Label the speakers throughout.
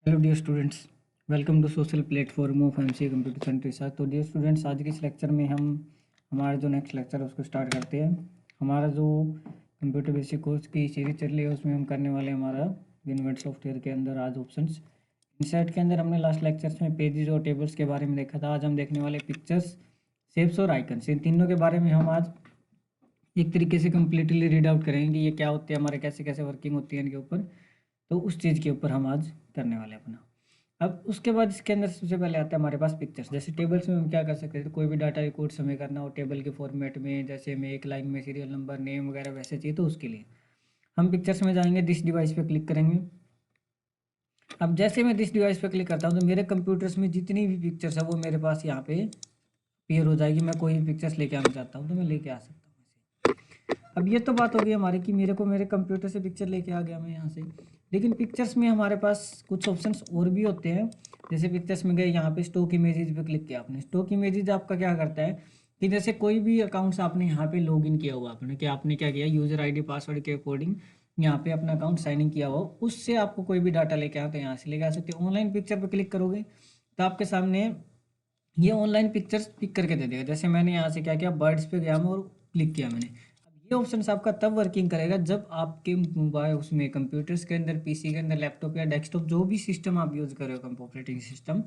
Speaker 1: Hello dear students, welcome to social platform of MCA computer centre research. तो dear students, आज के इस lecture में हम हमारा जो नेक्स्ट लेक्चर है उसको स्टार्ट करते हैं। हमारा जो कंप्यूटर बेसिक कोर्स की सीरीज चल रही है उसमें हम करने वाले हैं हमारा विनवर्ड सॉफ्टवेयर के अंदर आज ऑप्शंस। इंसर्ट के अंदर हमने लास्ट लेक्चर्स में पेजेस और टेबल्स के बारे में देखा था। आज हम देखने वाले पिक्चर्स, शेप्स और आइकन्स, इन तीनों के बारे में हम आज एक तरीके से कम्प्लीटली रीड आउट करेंगे कि ये क्या होते हैं, हमारे कैसे कैसे वर्किंग होती है इनके ऊपर। तो उस चीज़ के ऊपर हम आज करने वाले हैं अपना। अब उसके बाद इसके अंदर सबसे पहले आता है हमारे पास पिक्चर्स। जैसे टेबल्स में हम क्या कर सकते हैं, तो कोई भी डाटा रिकॉर्ड्स हमें करना हो टेबल के फॉर्मेट में, जैसे हमें एक लाइन में सीरियल नंबर, नेम वगैरह वैसे चाहिए, तो उसके लिए हम पिक्चर्स में जाएंगे, दिस डिवाइस पे क्लिक करेंगे। अब जैसे मैं दिस डिवाइस पे क्लिक करता हूँ तो मेरे कंप्यूटर्स में जितनी भी पिक्चर्स है वो मेरे पास यहाँ पे अपीयर हो जाएगी। मैं कोई भी पिक्चर्स लेके आना चाहता हूँ तो मैं लेके आ सकता हूँ। अब ये तो बात हो गई हमारी कि मेरे को मेरे कंप्यूटर से पिक्चर लेके आ गया मैं यहाँ से। लेकिन पिक्चर्स में हमारे पास कुछ ऑप्शंस और भी होते हैं। जैसे पिक्चर्स में गए, यहाँ पे स्टॉक इमेजेस पे क्लिक किया आपने। स्टॉक इमेजेस आपका क्या करता है कि जैसे कोई भी अकाउंट्स आपने यहाँ पे लॉग इन किया हुआ आपने, कि आपने क्या किया, यूजर आईडी पासवर्ड के अकॉर्डिंग यहाँ पे अपना अकाउंट साइन इन किया हुआ, उससे आपको कोई भी डाटा लेके आते हैं यहाँ से लेके आ सकते हो। ऑनलाइन पिक्चर पे क्लिक करोगे तो आपके सामने ये ऑनलाइन पिक्चर्स पिक करके दे देगा। जैसे मैंने यहाँ से क्या किया, बर्ड्स पे गया मैं और क्लिक किया मैंने। अब ये ऑप्शन आपका तब वर्किंग करेगा जब आपके मोबाइल उसमें कंप्यूटर्स के अंदर, पीसी के अंदर, लैपटॉप या डेस्कटॉप, जो भी सिस्टम आप यूज़ कर रहे हो ऑपरेटिंग सिस्टम,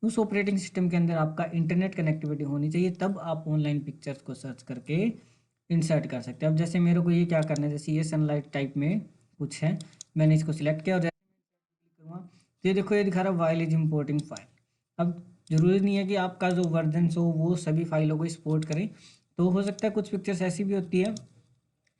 Speaker 1: उस ऑपरेटिंग सिस्टम के अंदर आपका इंटरनेट कनेक्टिविटी होनी चाहिए। तब आप ऑनलाइन पिक्चर्स को सर्च करके इंसर्ट कर सकते हैं। अब जैसे मेरे को ये क्या करना है, जैसे ये सनलाइट टाइप में कुछ है, मैंने इसको सिलेक्ट किया और करूँगा तो ये देखो, ये दिखा रहा है फाइल इज इम्पोर्टिंग फाइल। अब जरूरी नहीं है कि आपका जो वर्जन हो वो सभी फाइलों को एक्सपोर्ट करें। तो हो सकता है कुछ पिक्चर्स ऐसी भी होती है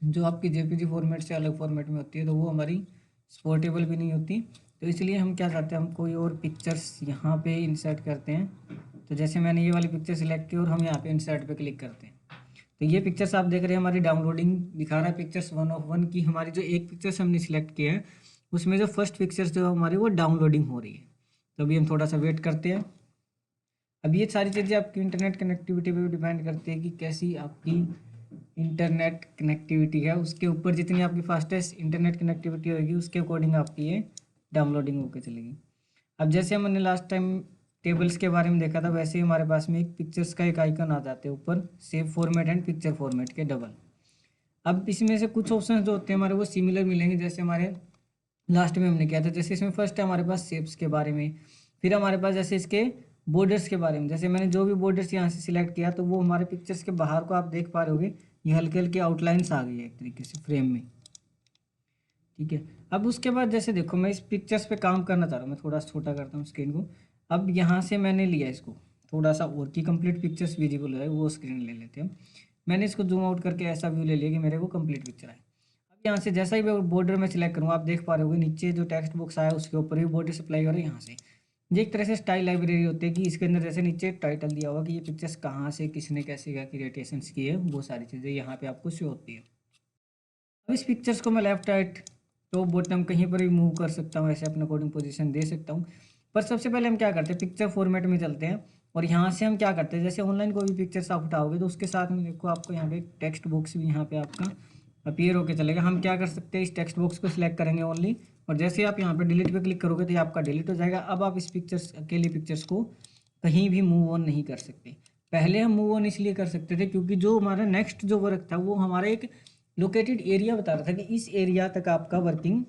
Speaker 1: जो आपकी जेपीजी फॉर्मेट से अलग फॉर्मेट में होती है, तो वो हमारी एक्सपोर्टेबल भी नहीं होती। तो इसलिए हम क्या चाहते हैं, हम कोई और पिक्चर्स यहाँ पे इंसर्ट करते हैं। तो जैसे मैंने ये वाली पिक्चर सिलेक्ट की और हम यहाँ पे इंसर्ट पे क्लिक करते हैं, तो ये पिक्चर्स आप देख रहे हैं हमारी डाउनलोडिंग दिखा रहा है। पिक्चर्स 1 of 1 की हमारी जो एक पिक्चर्स हमने सिलेक्ट किया है उसमें जो फर्स्ट पिक्चर्स जो हमारी वो डाउनलोडिंग हो रही है। तो अभी हम थोड़ा सा वेट करते हैं। अब ये सारी चीज़ें आपकी इंटरनेट कनेक्टिविटी पे भी डिपेंड करती है कि कैसी आपकी इंटरनेट कनेक्टिविटी है। उसके ऊपर जितनी आपकी फास्टेस्ट इंटरनेट कनेक्टिविटी होगी उसके अकॉर्डिंग आपकी ये डाउनलोडिंग होकर चलेगी। अब जैसे हमने लास्ट टाइम टेबल्स के बारे में देखा था, वैसे ही हमारे पास में एक पिक्चर्स का एक आइकन आ जाते हैं ऊपर, save format and picture format के डबल। अब इसमें से कुछ ऑप्शन जो होते हैं हमारे वो सिमिलर मिलेंगे जैसे हमारे लास्ट में हमने किया था। जैसे इसमें फर्स्ट है हमारे पास शेप्स के बारे में, फिर हमारे पास जैसे इसके बॉर्डर्स के बारे में। जैसे मैंने जो भी बॉर्डर्स यहाँ से सिलेक्ट किया तो वो हमारे पिक्चर्स के बाहर को आप देख पा रहे होगे, ये हल्के हल्के आउटलाइंस आ गई है एक तरीके से फ्रेम में। ठीक है, अब उसके बाद जैसे देखो मैं इस पिक्चर्स पे काम करना चाह रहा हूँ, मैं थोड़ा छोटा करता हूँ स्क्रीन को। अब यहाँ से मैंने लिया इसको थोड़ा सा और की कंप्लीट पिक्चर्स विजिबल है, वो स्क्रीन ले लेते हैं। मैंने इसको जूम आउट करके ऐसा व्यू ले लिया कि मेरे को कंप्लीट पिक्चर आए। अब यहाँ से जैसा ही मैं बॉर्डर में सिलेक्ट करूँगा, आप देख पा रहे होगे नीचे जो टेक्स्ट बॉक्स आया उसके ऊपर भी बॉर्डर सप्लाई हो रहा है यहाँ से। ये एक तरह से स्टाइल लाइब्रेरी होती है कि इसके अंदर जैसे नीचे टाइटल दिया हुआ कि ये पिक्चर्स कहाँ से, किसने कैसे क्या क्रिएटेशंस की है, वो सारी चीज़ें यहाँ पे आपको शो होती है। अब इस पिक्चर्स को मैं लेफ्ट राइट टॉप बॉटम कहीं पर भी मूव कर सकता हूँ, ऐसे अपने अकॉर्डिंग पोजीशन दे सकता हूँ। पर सबसे पहले हम क्या करते हैं, पिक्चर फॉर्मेट में चलते हैं और यहाँ से हम क्या करते हैं, जैसे ऑनलाइन कोई भी पिक्चर्स आप उठाओगे तो उसके साथ में देखो आपको यहाँ पे टेक्स्ट बॉक्स भी यहाँ पे आपका अपीयर होकर चलेगा। हम क्या कर सकते हैं, इस टेक्स्ट बॉक्स को सिलेक्ट करेंगे ओनली, और जैसे आप यहाँ पे डिलीट पे क्लिक करोगे तो ये आपका डिलीट हो जाएगा। अब आप इस पिक्चर्स अकेले पिक्चर्स को कहीं भी मूव ऑन नहीं कर सकते। पहले हम मूव ऑन इसलिए कर सकते थे क्योंकि जो हमारा नेक्स्ट जो वर्क था वो हमारा एक लोकेटेड एरिया बता रहा था कि इस एरिया तक आपका वर्किंग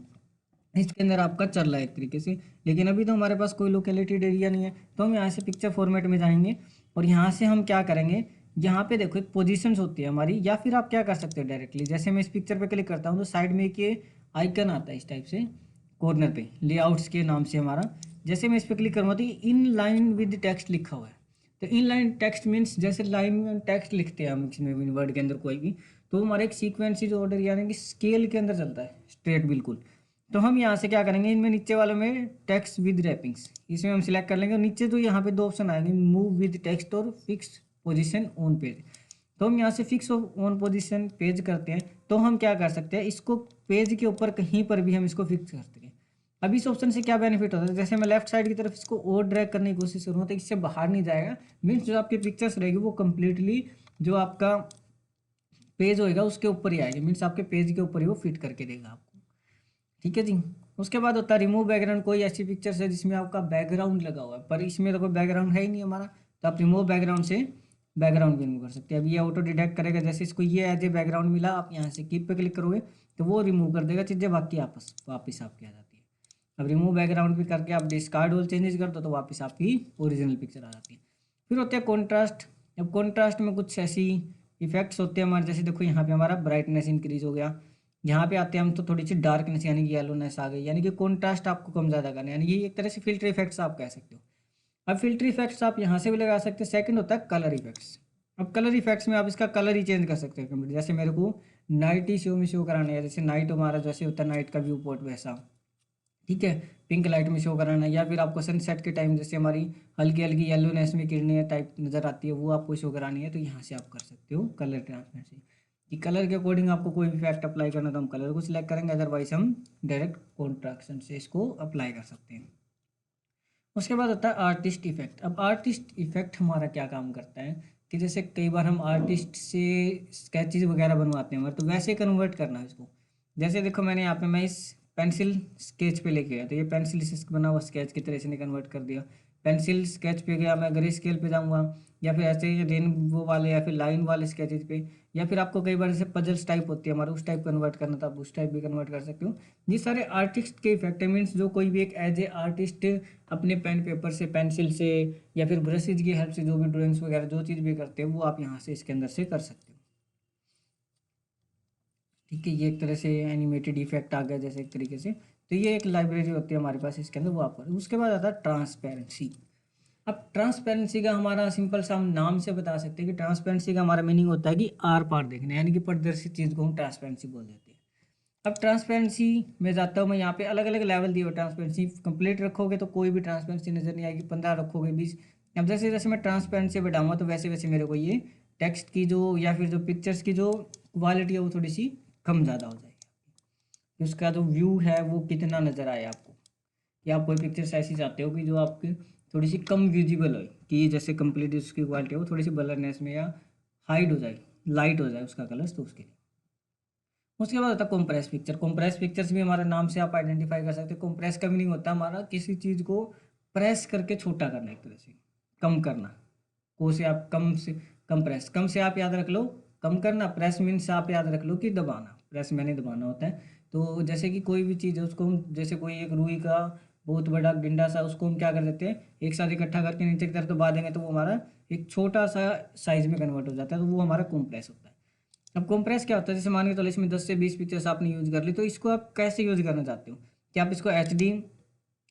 Speaker 1: इसके अंदर आपका चल रहा है एक तरीके से। लेकिन अभी तो हमारे पास कोई लोकेटेड एरिया नहीं है, तो हम यहाँ से पिक्चर फॉर्मेट में जाएंगे और यहाँ से हम क्या करेंगे, यहाँ पे देखो एक पोजीशंस होती है हमारी, या फिर आप क्या कर सकते हो डायरेक्टली, जैसे मैं इस पिक्चर पे क्लिक करता हूँ तो साइड में एक ये आइकन आता है इस टाइप से कॉर्नर पे, लेआउट्स के नाम से हमारा। जैसे मैं इस पर क्लिक करूँगा तो इन लाइन विद टेक्स्ट लिखा हुआ है। तो इन लाइन टेक्स्ट मीन्स जैसे लाइन में टेक्स्ट लिखते हैं हम इसमें वर्ड के अंदर कोई भी, तो हमारा एक सीक्वेंसीज ऑर्डर यानी कि स्केल के अंदर चलता है स्ट्रेट बिल्कुल। तो हम यहाँ से क्या करेंगे, इनमें नीचे वालों में टेक्स्ट विद रैपिंग्स, इसमें हम सिलेक्ट कर लेंगे और नीचे तो यहाँ पे दो ऑप्शन आएंगे, मूव विद टेक्स्ट और फिक्स पोजीशन ऑन पेज। तो हम यहाँ से फिक्स ऑन पोजीशन पेज करते हैं, तो हम क्या कर सकते हैं, इसको पेज के ऊपर कहीं पर भी हम इसको फिक्स कर सकते हैं। अब इस ऑप्शन से क्या बेनिफिट होता है, जैसे मैं लेफ्ट साइड की तरफ इसको और ड्रैग करने की कोशिश करूँगा तो इससे बाहर नहीं जाएगा। मीन्स जो आपकी पिक्चर्स रहेगी वो कम्प्लीटली जो आपका पेज होएगा उसके ऊपर ही आएगी, मीन्स आपके पेज के ऊपर ही वो फिट करके देगा आपको। ठीक है जी। उसके बाद होता है रिमूव बैकग्राउंड। कोई ऐसी पिक्चर्स है जिसमें आपका बैकग्राउंड लगा हुआ है पर इसमें तो कोई बैकग्राउंड है ही नहीं हमारा, तो आप रिमूव बैकग्राउंड से बैकग्राउंड भी रिमूव कर सकते हैं। अब ये ऑटो डिटेक्ट करेगा, जैसे इसको ये एज ए बैकग्राउंड मिला, आप यहाँ से कीप पे क्लिक करोगे तो वो रिमूव कर देगा चीज़ें, बाकी वापस आपकी आ जाती है। अब रिमूव बैकग्राउंड भी करके आप डिस्कार्ड ऑल चेंजेस कर दो तो वापस आपकी ओरिजिनल पिक्चर आ जाती है। फिर होते हैं कॉन्ट्रास्ट। अब कॉन्ट्रास्ट में कुछ ऐसी इफेक्ट्स होते हैं हमारे, जैसे देखो यहाँ पे हमारा ब्राइटनेस इंक्रीज हो गया, यहाँ पे आते हैं हम तो थोड़ी सी डार्कनेस यानी कि येलोनेस आ गई, यानी कि कॉन्ट्रास्ट आपको कम ज़्यादा करना है, यानी कि एक तरह से फिल्टर इफेक्ट्स आप कह सकते हो। अब फिल्टर इफेक्ट्स आप यहाँ से भी लगा सकते हैं। सेकंड होता है कलर इफेक्ट्स। अब कलर इफेक्ट्स में आप इसका कलर ही चेंज कर सकते हैं कंप्लीट। जैसे मेरे को नाइट ही शो में शो कराना है, जैसे नाइट हमारा जैसे होता है नाइट का व्यू पॉइंट वैसा, ठीक है, पिंक लाइट में शो कराना है। या फिर आपको सनसेट के टाइम जैसे हमारी हल्की हल्की येलोनेस में किरणें टाइप नज़र आती है वो आपको शो करानी है, तो यहाँ से आप कर सकते हो कलर ट्रांसपेरेंसी। कि कलर के अकॉर्डिंग आपको कोई भी इफेक्ट अप्लाई करना तो हम कलर को सिलेक्ट करेंगे, अदरवाइज हम डायरेक्ट कॉन्ट्रैक्शन से इसको अप्लाई कर सकते हैं। उसके बाद होता है आर्टिस्ट इफेक्ट। अब आर्टिस्ट इफेक्ट हमारा क्या काम करता है कि जैसे कई बार हम आर्टिस्ट से स्केचेस वगैरह बनवाते हैं हमारे, तो वैसे कन्वर्ट करना है इसको। जैसे देखो मैंने यहाँ पे मैं इस पेंसिल स्केच पे लेके गया तो ये पेंसिल से बना हुआ स्केच की तरह से ने कन्वर्ट कर दिया। पेंसिल स्केच पे गया मैं ग्रे स्केल पे जाऊँगा, या फिर ऐसे रेनबो वाले या फिर लाइन वाले स्केचेस पे, या फिर आपको कई बार जैसे पजल्स टाइप होती है हमारा उस टाइप कन्वर्ट करना था, आप उस टाइप भी कन्वर्ट कर सकते हो। ये सारे आर्टिस्ट के इफेक्ट है, मीन्स जो कोई भी एक एज ए आर्टिस्ट अपने पेन पेपर से पेंसिल से या फिर ब्रशेज की हेल्प से जो भी ड्राइंग्स वगैरह जो चीज़ भी करते हैं वो आप यहाँ से इसके अंदर से कर सकते हो। ठीक है, ये एक तरह से एनिमेटेड इफेक्ट आ गया जैसे एक तरीके से, तो ये एक लाइब्रेरी होती है हमारे पास इसके अंदर, वो आप करें। उसके बाद आता है ट्रांसपेरेंसी। अब ट्रांसपेरेंसी का हमारा सिंपल सा हम नाम से बता सकते हैं कि ट्रांसपेरेंसी का हमारा मीनिंग होता है कि आर पार देखना, यानी कि पारदर्शी चीज़ को हम ट्रांसपेरेंसी बोल देते हैं। अब ट्रांसपेरेंसी में जाता हूँ मैं, यहाँ पे अलग अलग लेवल दिए हुए ट्रांसपेरेंसी। कंप्लीट रखोगे तो कोई भी ट्रांसपेरेंसी नज़र नहीं आएगी, 15 रखोगे 20। अब जैसे जैसे मैं ट्रांसपेरेंसी बढ़ाऊंगा तो वैसे वैसे मेरे को ये टेक्स्ट की जो या फिर जो पिक्चर्स की जो क्वालिटी है वो थोड़ी सी कम ज़्यादा हो जाएगी। उसका जो व्यू है वो कितना नज़र आए आपको, कि आप कोई पिक्चर्स ऐसी चाहते हो कि जो आपकी थोड़ी सी कम विजिबल हो, कि जैसे कंप्लीट उसकी क्वालिटी है वो थोड़ी सी ब्लरनेस में या हाइड हो जाए, लाइट हो जाए उसका कलर्स, तो उसके लिए। उसके बाद होता है कॉम्प्रेस पिक्चर। कॉम्प्रेस पिक्चर्स भी हमारे नाम से आप आइडेंटिफाई कर सकते हैं। कॉम्प्रेस का मीनिंग होता है हमारा किसी चीज़ को प्रेस करके छोटा करना, एक तरह से कम करना। को से आप कम से कंप्रेस, कम से आप याद रख लो कम करना, प्रेस मीन्स आप याद रख लो कि दबाना, प्रेस मैंने दबाना होता है। तो जैसे कि कोई भी चीज़ है उसको हम, जैसे कोई एक रुई का बहुत बड़ा डिंडा सा, उसको हम क्या कर देते हैं एक साथ इकट्ठा करके नीचे की तरफ दबा देंगे तो वो हमारा एक छोटा सा साइज में कन्वर्ट हो जाता है, तो वो हमारा कॉम्प्रेस होता है। अब कंप्रेस क्या होता है, जैसे मान के चलो इसमें 10 से 20 पिक्चर्स आपने यूज़ कर ली, तो इसको आप कैसे यूज़ करना चाहते हो, कि आप इसको HD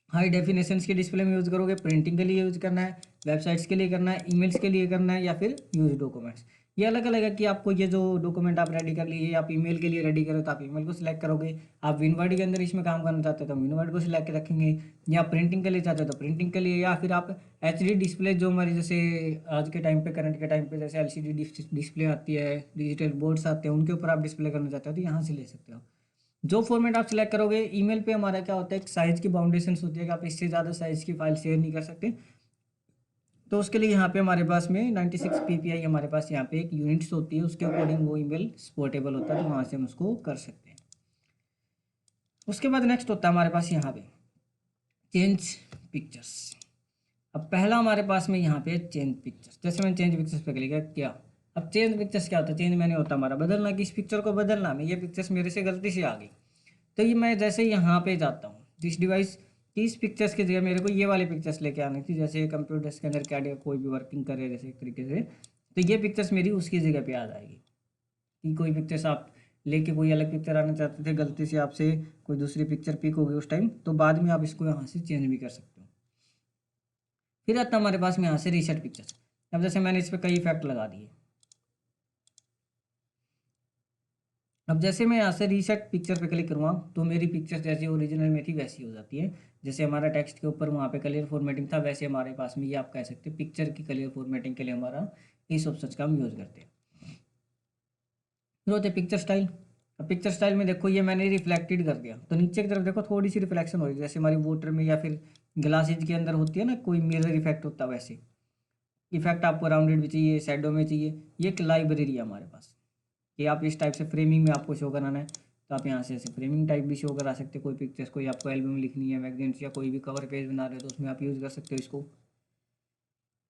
Speaker 1: हाई डेफिनेशन के डिस्प्ले में यूज़ करोगे, प्रिंटिंग के लिए यूज़ करना है, वेबसाइट्स के लिए करना है, ईमेल्स के लिए करना है, या फिर यूज डॉक्यूमेंट्स। ये अलग अलग है कि आपको ये जो डॉक्यूमेंट आप रेडी कर लिए, आप ईमेल के लिए रेडी करो तो आप ईमेल को सिलेक्ट करोगे, आप विनवर्ड के अंदर इसमें काम करना चाहते हो तो विनवर्ड को सिलेक्ट रखेंगे, या प्रिंटिंग के लिए चाहते हो तो प्रिंटिंग के लिए, या फिर आप HD डिस्प्ले जो हमारी जैसे आज के टाइम पे करंट के टाइम पे जैसे LCD डिस्प्ले आती है, डिजिटल बोर्ड्स आते हैं, उनके ऊपर आप डिस्प्ले करना चाहते हो तो यहाँ से ले सकते हो। जो फॉर्मेट आप सिलेक्ट करोगे, ईमेल पे हमारा क्या होता है एक साइज़ की बाउंडेशंस होती है कि आप इससे ज़्यादा साइज़ की फाइल शेयर नहीं कर सकते, तो उसके लिए यहाँ पे हमारे पास में 96 PPI हमारे पास यहाँ पे एक यूनिट्स होती है, उसके अकॉर्डिंग वो ईमेल सपोर्टेबल होता है, तो वहाँ से हम उसको कर सकते हैं। उसके बाद नेक्स्ट होता है हमारे पास यहाँ पे चेंज पिक्चर्स। अब पहला हमारे पास में यहाँ पे चेंज पिक्चर्स, जैसे मैंने चेंज पिक्चर्स पे क्लिक किया। अब चेंज पिक्चर्स क्या होता है, चेंज मैंने होता हमारा बदलना, कि इस पिक्चर को बदलना में, ये पिक्चर्स मेरे से गलती से आ गई, तो ये मैं जैसे यहाँ पे जाता हूँ जिस डिवाइस की इस पिक्चर्स की जगह मेरे को ये वाली पिक्चर्स लेके आनी थी, जैसे कंप्यूटर्स के अंदर क्या कोई भी वर्किंग करे जैसे एक तरीके से, तो ये पिक्चर्स मेरी उसकी जगह पे आ जाएगी। कि कोई पिक्चर्स आप लेके कोई अलग पिक्चर आना चाहते थे, गलती से आपसे कोई दूसरी पिक्चर पिक हो गई उस टाइम, तो बाद में आप इसको यहाँ से चेंज भी कर सकते हो। फिर आता हमारे पास में यहाँ से रीसेट पिक्चर्स। अब जैसे मैंने इस पर कई इफेक्ट लगा दिए, अब जैसे मैं यहाँ से रीसेट पिक्चर पे क्लिक करूँगा तो मेरी पिक्चर जैसी ओरिजिनल में थी वैसी हो जाती है। जैसे हमारा टेक्स्ट के ऊपर वहाँ पे कलर फॉर्मेटिंग था, वैसे हमारे पास में ये आप कह सकते हैं पिक्चर की कलर फॉर्मेटिंग के लिए हमारा इस ऑप्शन का हम यूज़ करते हैं। फिर होते हैं पिक्चर स्टाइल। अब पिक्चर स्टाइल में देखो ये मैंने रिफ्लेक्टेड कर दिया, तो नीचे की तरफ देखो थोड़ी सी रिफ्लेक्शन हो रही है, जैसे हमारी वाटर में या फिर ग्लासेज के अंदर होती है ना कोई मिरर इफेक्ट होता है, वैसे इफेक्ट आपको राउंडेड भी चाहिए, शैडो में चाहिए। ये एक लाइब्रेरी है हमारे पास, कि आप इस टाइप से फ्रेमिंग में आपको शो कराना है। तो आप यहाँ से ऐसे फ्रेमिंग टाइप भी शो करा सकते हो कोई पिक्चर्स, कोई आपको एल्बम लिखनी है मैगजीन्स या कोई भी कवर पेज बना रहे हो तो उसमें आप यूज़ कर सकते हो इसको।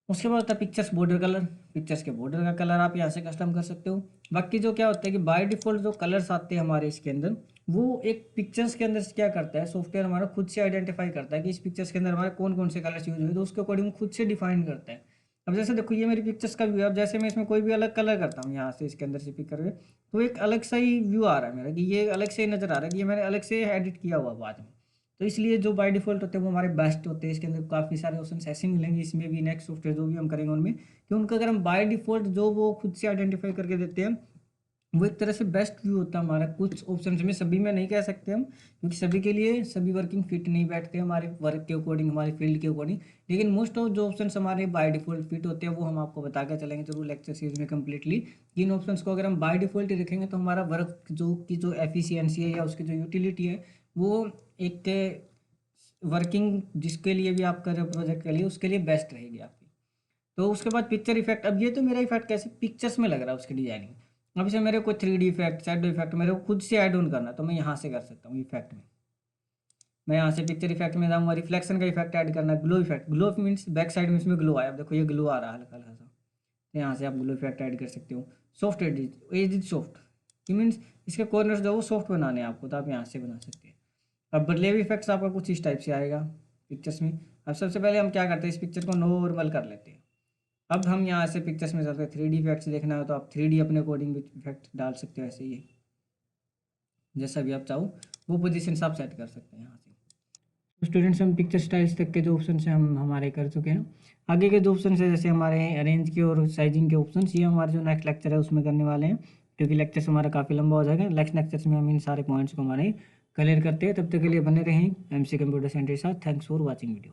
Speaker 1: उसके बाद होता है पिक्चर्स बॉर्डर कलर। पिक्चर्स के बॉर्डर का कलर आप यहाँ से कस्टम कर सकते हो। बाकी जो क्या होता है कि बाय डिफ़ॉल्ट जो कलर्स आते हैं हमारे इसके अंदर, वो एक पिक्चर्स के अंदर क्या करता है, सॉफ्टवेयर हमारा खुद से आइडेंटिफाई करता है कि इस पिक्चर्स के अंदर हमारे कौन कौन से कलर्स यूज हुए, तो उसके अकॉर्डिंग खुद से डिफाइन करता है। अब जैसे देखो ये मेरी पिक्चर्स का व्यू है, अब जैसे मैं इसमें कोई भी अलग कलर करता हूँ यहाँ से इसके अंदर से पिक करके, तो एक अलग सा ही व्यू आ रहा है मेरा कि ये अलग से नज़र आ रहा है कि ये मैंने अलग से एडिट किया हुआ बाद में। तो इसलिए जो बाय डिफ़ॉल्ट होते हैं वो हमारे बेस्ट होते हैं। इसके अंदर काफ़ी सारे ऑप्शन ऐसे मिलेंगे इसमें भी, नेक्स्ट सॉफ्टवेयर जो भी हम करेंगे उनमें, कि उनका अगर हम बाय डिफ़ॉल्ट जो वो खुद से आइडेंटिफाई करके देते हैं, वो एक तरह से बेस्ट व्यू होता है हमारा। कुछ ऑप्शन में सभी में नहीं कह सकते हम, क्योंकि सभी के लिए सभी वर्किंग फिट नहीं बैठते हमारे वर्क के अकॉर्डिंग, हमारे फील्ड के अकॉर्डिंग। लेकिन मोस्ट ऑफ जो ऑप्शंस हमारे बाय डिफ़ॉल्ट फिट होते हैं वो हम आपको बता के चलेंगे जरूर लेक्चर सीरीज में कम्प्लीटली। इन ऑप्शंस को अगर हम बाय डिफ़ॉल्ट ही रखेंगे तो हमारा वर्क जो एफिशिएंसी है या उसकी जो यूटिलिटी है वो एक वर्किंग जिसके लिए भी आप कर रहे हो प्रोजेक्ट के लिए, उसके लिए बेस्ट रहेगी आपकी। तो उसके बाद पिक्चर इफेक्ट। अब ये तो मेरा इफेक्ट कैसे पिक्चर्स में लग रहा है उसकी डिजाइनिंग। अब इसे मेरे को 3D इफेक्ट, शैडो इफेक्ट मेरे को खुद से ऐड ऑन करना है तो मैं यहाँ से कर सकता हूँ इफेक्ट में। मैं यहाँ से पिक्चर इफेक्ट में जाऊँगा, रिफ्लेक्शन का इफेक्ट ऐड करना है, glow effect. Glow means back side में इसमें ग्लो आया, अब देखो ये ग्लो आ रहा है हल्का हल्का सा, तो यहाँ से आप ग्लो इफेक्ट ऐड कर सकते हो। सॉफ्ट एज सॉफ्ट, ये मीन्स इसके कॉर्नर्स जो वो सॉफ्ट बनाने हैं आपको, तो आप यहाँ से बना सकते हैं। अब बदलेव इफेक्ट्स आपका कुछ इस टाइप से आएगा पिक्चर्स में। अब सबसे पहले हम क्या करते हैं, इस पिक्चर को नॉर्मल कर लेते हैं। अब हम यहाँ से पिक्चर्स में चलते हैं, 3D इफेक्ट्स देखना हो तो आप 3D अपने अकॉर्डिंग भी इफेक्ट डाल सकते हो, ऐसे ही जैसा भी आप चाहो वो पोजीशन आप सेट कर सकते हैं यहाँ से। तो स्टूडेंट्स हम पिक्चर स्टाइल्स तक के जो ऑप्शन है हम हमारे कर चुके हैं। आगे के जो ऑप्शन है जैसे हमारे अरेंज के और साइजिंग के ऑप्शन, ये हमारे जो नेक्स्ट लेक्चर है उसमें करने वाले हैं, क्योंकि लेक्चर्स हमारा काफ़ी लंबा हो जाएगा। नेक्स्ट लेक्चर्स में हम इन सारे पॉइंट्स को हमारे क्लियर करते हैं। तब तक के लिए बने रहें MC कंप्यूटर सेंटर के साथ। Thanks for watching video.